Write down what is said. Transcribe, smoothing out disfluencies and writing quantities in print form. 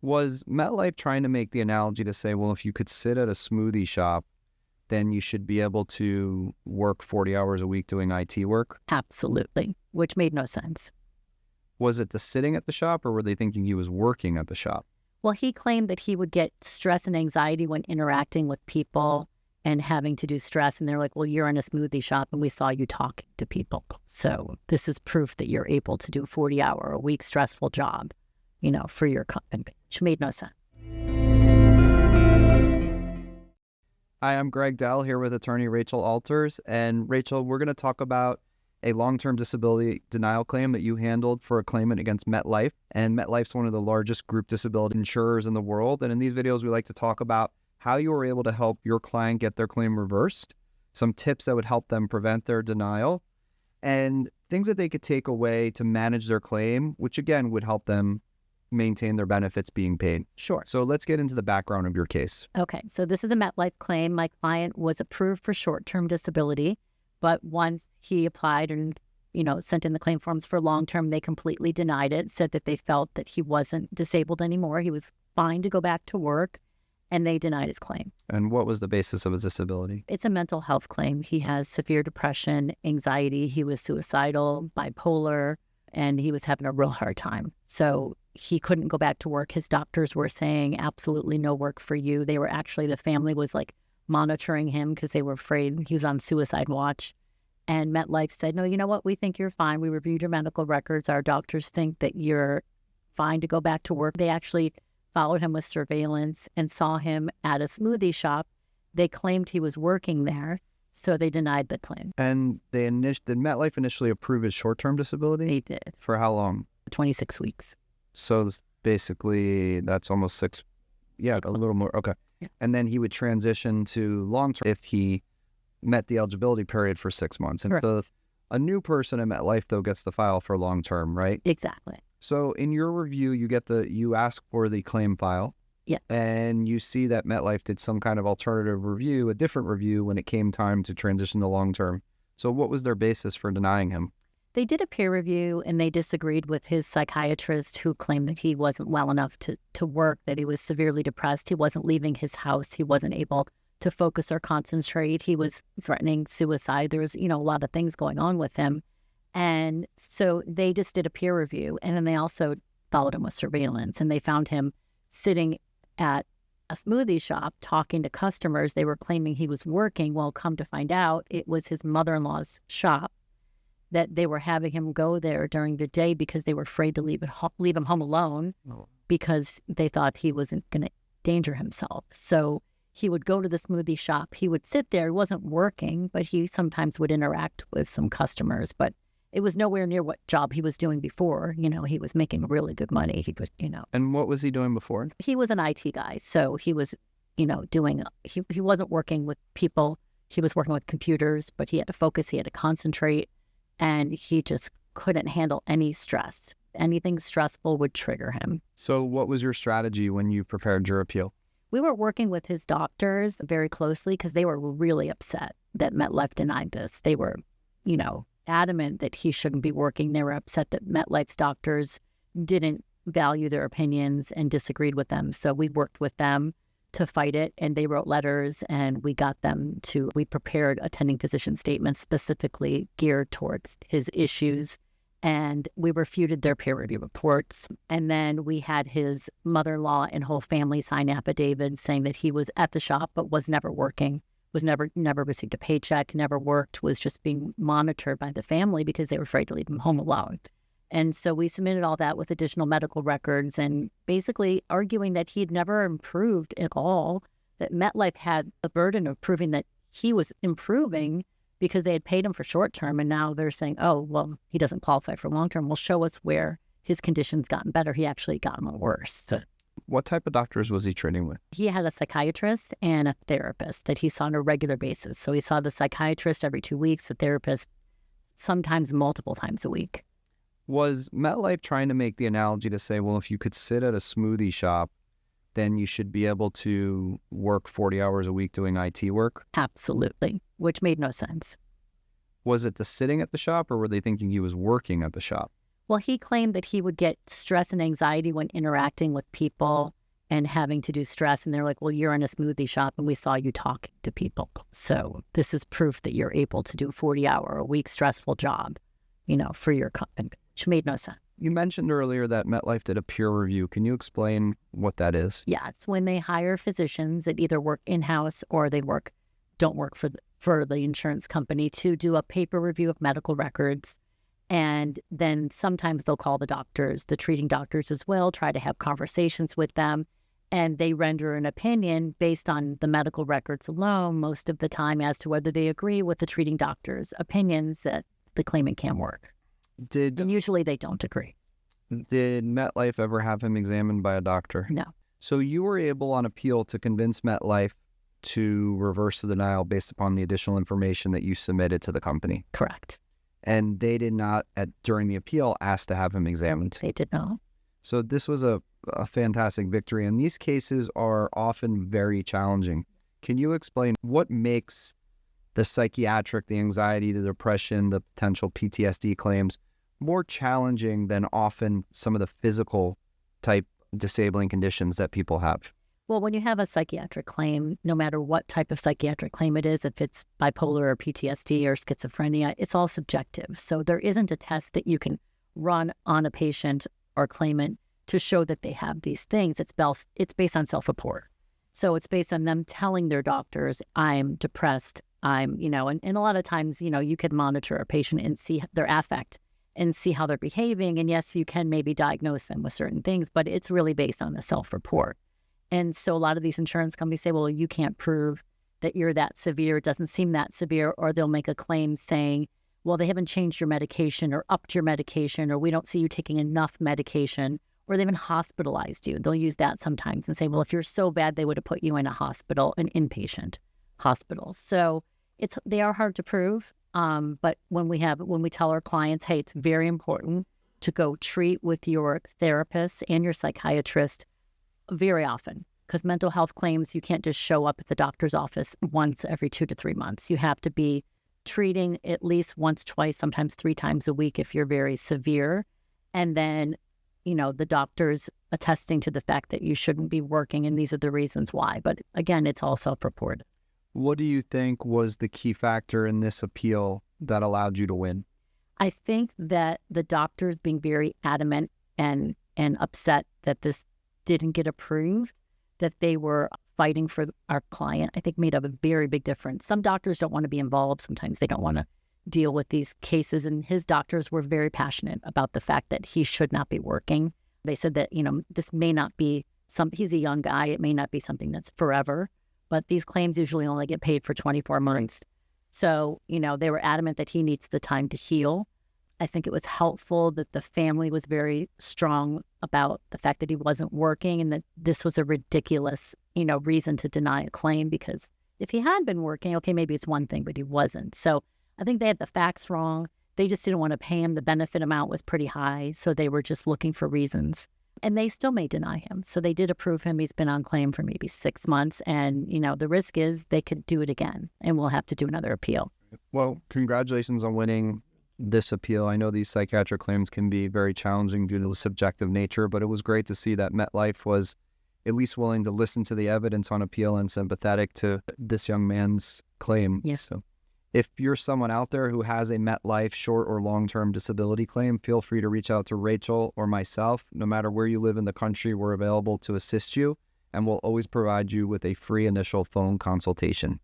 Was MetLife trying to make the analogy to say, well, if you could sit at a smoothie shop, then you should be able to work 40 hours a week doing IT work? Absolutely, which made no sense. Was it the sitting at the shop, or were they thinking he was working at the shop? Well, he claimed that he would get stress and anxiety when interacting with people and having to do stress. And they're like, well, you're in a smoothie shop and we saw you talking to people. So this is proof that you're able to do a 40-hour-a-week stressful job, for your company, which made no sense. Hi, I'm Greg Dell here with attorney Rachel Alters. And Rachel, we're going to talk about a long-term disability denial claim that you handled for a claimant against MetLife. And MetLife's one of the largest group disability insurers in the world. And in these videos, we like to talk about how you were able to help your client get their claim reversed, some tips that would help them prevent their denial, and things that they could take away to manage their claim, which again would help them maintain their benefits being paid. Sure. So let's get into the background of your case. Okay. So this is a MetLife claim. My client was approved for short-term disability, but once he applied and, sent in the claim forms for long-term, they completely denied it, said that they felt that he wasn't disabled anymore. He was fine to go back to work, and they denied his claim. And what was the basis of his disability? It's a mental health claim. He has severe depression, anxiety. He was suicidal, bipolar, and he was having a real hard time. So he couldn't go back to work. His doctors were saying, absolutely no work for you. The family was monitoring him because they were afraid he was on suicide watch. And MetLife said, no, you know what? We think you're fine. We reviewed your medical records. Our doctors think that you're fine to go back to work. They actually followed him with surveillance and saw him at a smoothie shop. They claimed he was working there, so they denied the claim. And did MetLife initially approve his short-term disability? They did. For how long? 26 weeks. So basically, that's almost a little more. Okay. Yeah. And then he would transition to long-term if he met the eligibility period for 6 months. And so a new person at MetLife, though, gets the file for long-term, right? Exactly. So in your review, you ask for the claim file. Yeah. And you see that MetLife did some kind of alternative review, a different review when it came time to transition to long-term. So what was their basis for denying him? They did a peer review and they disagreed with his psychiatrist, who claimed that he wasn't well enough to work, that he was severely depressed. He wasn't leaving his house. He wasn't able to focus or concentrate. He was threatening suicide. There was, a lot of things going on with him. And so they just did a peer review, and then they also followed him with surveillance, and they found him sitting at a smoothie shop talking to customers. They were claiming he was working. Well, come to find out, it was his mother-in-law's shop, that they were having him go there during the day because they were afraid to leave him home alone because they thought he wasn't going to endanger himself. So he would go to the smoothie shop. He would sit there. He wasn't working, but he sometimes would interact with some customers. But it was nowhere near what job he was doing before. He was making really good money. He was, And what was he doing before? He was an IT guy. So he was, he wasn't working with people. He was working with computers, but he had to focus. He had to concentrate. And he just couldn't handle any stress. Anything stressful would trigger him. So what was your strategy when you prepared your appeal? We were working with his doctors very closely because they were really upset that MetLife denied this. They were, adamant that he shouldn't be working. They were upset that MetLife's doctors didn't value their opinions and disagreed with them. So we worked with them to fight it, and they wrote letters, and we prepared attending physician statements specifically geared towards his issues, and we refuted their peer review reports. And then we had his mother-in-law and whole family sign affidavits saying that he was at the shop but was never working, was never received a paycheck, never worked, was just being monitored by the family because they were afraid to leave him home alone. And so we submitted all that with additional medical records and basically arguing that he'd never improved at all, that MetLife had the burden of proving that he was improving because they had paid him for short-term. And now they're saying, oh, well, he doesn't qualify for long-term. Well, show us where his condition's gotten better. He actually gotten worse. What type of doctors was he treating with? He had a psychiatrist and a therapist that he saw on a regular basis. So he saw the psychiatrist every 2 weeks, the therapist sometimes multiple times a week. Was MetLife trying to make the analogy to say, well, if you could sit at a smoothie shop, then you should be able to work 40 hours a week doing IT work? Absolutely, which made no sense. Was it the sitting at the shop, or were they thinking he was working at the shop? Well, he claimed that he would get stress and anxiety when interacting with people and having to do stress. And they're like, well, you're in a smoothie shop and we saw you talking to people. So this is proof that you're able to do a 40-hour-a-week stressful job, for your company, which made no sense. You mentioned earlier that MetLife did a peer review. Can you explain what that is? Yeah, it's when they hire physicians that either work in-house or they don't work for the insurance company to do a paper review of medical records. And then sometimes they'll call the treating doctors as well, try to have conversations with them. And they render an opinion based on the medical records alone most of the time as to whether they agree with the treating doctor's opinions that the claimant can work. And usually they don't agree. Did MetLife ever have him examined by a doctor? No. So you were able on appeal to convince MetLife to reverse the denial based upon the additional information that you submitted to the company? Correct. And they did not, during the appeal, ask to have him examined? They did not. So this was a fantastic victory, and these cases are often very challenging. Can you explain what makes the psychiatric, the anxiety, the depression, the potential PTSD claims more challenging than often some of the physical type disabling conditions that people have? Well, when you have a psychiatric claim, no matter what type of psychiatric claim it is, if it's bipolar or PTSD or schizophrenia, it's all subjective. So there isn't a test that you can run on a patient or claimant to show that they have these things. It's based on self-report. So it's based on them telling their doctors, I'm depressed, and a lot of times, you could monitor a patient and see their affect and see how they're behaving. And yes, you can maybe diagnose them with certain things, but it's really based on the self-report. And so a lot of these insurance companies say, well, you can't prove that you're that severe. It doesn't seem that severe. Or they'll make a claim saying, well, they haven't changed your medication or upped your medication, or we don't see you taking enough medication, or they haven't hospitalized you. They'll use that sometimes and say, well, if you're so bad, they would have put you in a hospital, an inpatient hospital. So they are hard to prove. But when we tell our clients, hey, it's very important to go treat with your therapist and your psychiatrist very often, because mental health claims, you can't just show up at the doctor's office once every 2 to 3 months. You have to be treating at least once, twice, sometimes 3 times a week if you're very severe. And then, the doctor's attesting to the fact that you shouldn't be working, and these are the reasons why. But again, it's all self-reported. What do you think was the key factor in this appeal that allowed you to win? I think that the doctors being very adamant and upset that this didn't get approved, that they were fighting for our client, I think made a very big difference. Some doctors don't want to be involved. Sometimes they don't want to deal with these cases. And his doctors were very passionate about the fact that he should not be working. They said that, this may not be he's a young guy. It may not be something that's forever, but these claims usually only get paid for 24 months. So, they were adamant that he needs the time to heal. I think it was helpful that the family was very strong about the fact that he wasn't working and that this was a ridiculous, reason to deny a claim, because if he had been working, okay, maybe it's one thing, but he wasn't. So I think they had the facts wrong. They just didn't want to pay him. The benefit amount was pretty high, so they were just looking for reasons. And they still may deny him. So they did approve him. He's been on claim for maybe 6 months. And, the risk is they could do it again, and we'll have to do another appeal. Well, congratulations on winning this appeal. I know these psychiatric claims can be very challenging due to the subjective nature, but it was great to see that MetLife was at least willing to listen to the evidence on appeal and sympathetic to this young man's claim. Yes. So if you're someone out there who has a MetLife short or long-term disability claim, feel free to reach out to Rachel or myself. No matter where you live in the country, we're available to assist you, and we'll always provide you with a free initial phone consultation.